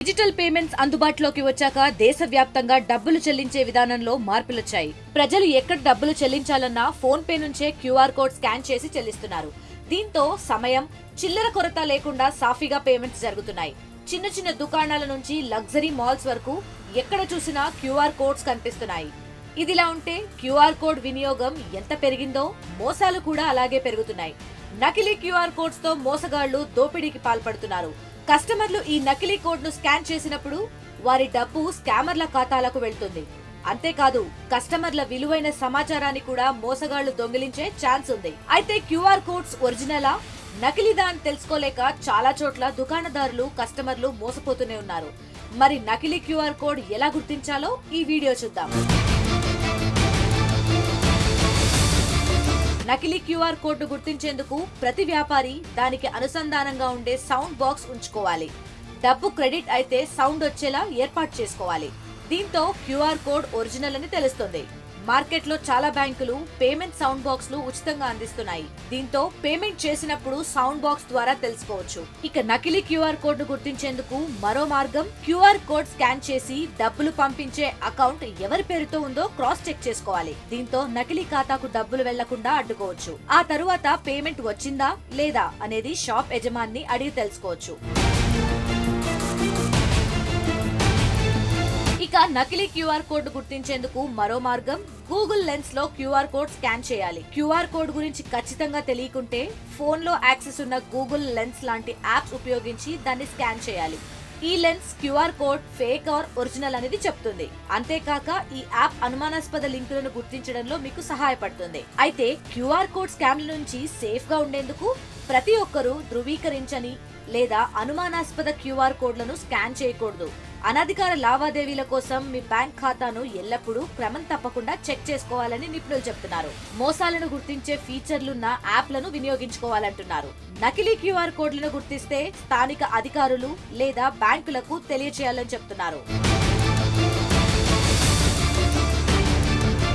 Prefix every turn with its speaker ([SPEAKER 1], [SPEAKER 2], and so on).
[SPEAKER 1] Digital payments అందుబాటులోకి వచ్చాక దేశవ్యాప్తంగా డబ్బులు చెల్లించే విధానంలో మార్పులొచ్చాయి. ప్రజలు ఎక్కడ డబ్బులు చెల్లించాలన్నా ఫోన్ పే నుంచే క్యూఆర్ కోడ్ స్కాన్ చేసి చెల్లిస్తున్నారు. దీంతో సమయం, చిల్లర కొరత లేకుండా సాఫీగా పేమెంట్స్ జరుగుతున్నాయి. చిన్న చిన్న దుకాణాల నుంచి లగ్జరీ మాల్స్ వరకు ఎక్కడ చూసినా క్యూఆర్ కోడ్స్ కనిపిస్తున్నాయి. ఇదిలా ఉంటే క్యూఆర్ కోడ్ వినియోగం ఎంత పెరిగిందో మోసాలు కూడా అలాగే పెరుగుతున్నాయి. నకిలీ క్యూఆర్ కోడ్స్ తో మోసగాళ్లు దోపిడీకి పాల్పడుతున్నారు. కస్టమర్లు ఈ నకిలీ కోడ్ ను స్కాన్ చేసినప్పుడు వారి డబ్బు స్కామర్ల ఖాతాలకు వెళ్తుంది. అంతేకాదు కస్టమర్ల విలువైన సమాచారాన్ని కూడా మోసగాళ్లు దొంగిలించే ఛాన్స్ ఉంది. అయితే క్యూఆర్ కోడ్స్ ఒరిజినలా, నకిలీదా అని తెలుసుకోలేక చాలా చోట్ల దుకాణదారులు, కస్టమర్లు మోసపోతూనే ఉన్నారు. మరి నకిలీ క్యూఆర్ కోడ్ ఎలా గుర్తించాలో ఈ వీడియో చూద్దాం. నకిలీ క్యూఆర్ కోడ్ ను గుర్తించేందుకు ప్రతి వ్యాపారి దానికి అనుసంధానంగా ఉండే సౌండ్ బాక్స్ ఉంచుకోవాలి. డబ్బు క్రెడిట్ అయితే సౌండ్ వచ్చేలా ఏర్పాటు చేసుకోవాలి. దీంతో క్యూఆర్ కోడ్ ఒరిజినల్ అని తెలుస్తుంది. మార్కెట్ లో చాలా బ్యాంకులు పేమెంట్ సౌండ్ బాక్స్ లు ఉచితంగా అందిస్తున్నాయి. దీంతో పేమెంట్ చేసినప్పుడు సౌండ్ బాక్స్ ద్వారా తెలుసుకోవచ్చు. ఇక నకిలీ క్యూఆర్ కోడ్ ను గుర్తించేందుకు మరో మార్గం, క్యూఆర్ కోడ్ స్కాన్ చేసి డబ్బులు పంపించే అకౌంట్ ఎవరి పేరుతో ఉందో క్రాస్ చెక్ చేసుకోవాలి. దీంతో నకిలీ ఖాతాకు డబ్బులు వెళ్లకుండా అడ్డుకోవచ్చు. ఆ తరువాత పేమెంట్ వచ్చిందా లేదా అనేది షాప్ యజమాని అడిగి తెలుసుకోవచ్చు. ఇక నకిలీ క్యూఆర్ కోడ్ గుర్తించేందుకు మరో మార్గం, గూగుల్ లెన్స్ లో క్యూఆర్ కోడ్ స్కాన్ చేయాలి. క్యూఆర్ కోడ్ గురించి ఖచ్చితంగా తెలియకుంటే ఫోన్ లో యాక్సెస్ ఉన్న గూగుల్ లెన్స్ లాంటి యాప్స్ ఉపయోగించి దాన్ని స్కాన్ చేయాలి. ఈ lens QR code fake are original అనేది చెప్తుంది. అంతేకాక ఈ యాప్ అనుమానాస్పద లింకులను గుర్తించడంలో మీకు సహాయపడుతుంది. అయితే క్యూఆర్ కోడ్ స్కామ్ల నుంచి సేఫ్ గా ఉండేందుకు ప్రతి ఒక్కరూ ధృవీకరించని లేదా అనుమానాస్పద క్యూఆర్ కోడ్లను స్కాన్ చేయకూడదు. అనధికార లావాదేవీల కోసం మీ బ్యాంక్ ఖాతాను ఎల్లప్పుడూ క్రమం తప్పకుండా చెక్ చేసుకోవాలని నిపుణులు చెప్తున్నారు. మోసాలను గుర్తించే ఫీచర్లున్న యాప్లను వినియోగించుకోవాలంటున్నారు. నకిలీ క్యూఆర్ కోడ్లను గుర్తిస్తే స్థానిక అధికారులు లేదా బ్యాంకులకు తెలియచేయాలని చెప్తున్నారు.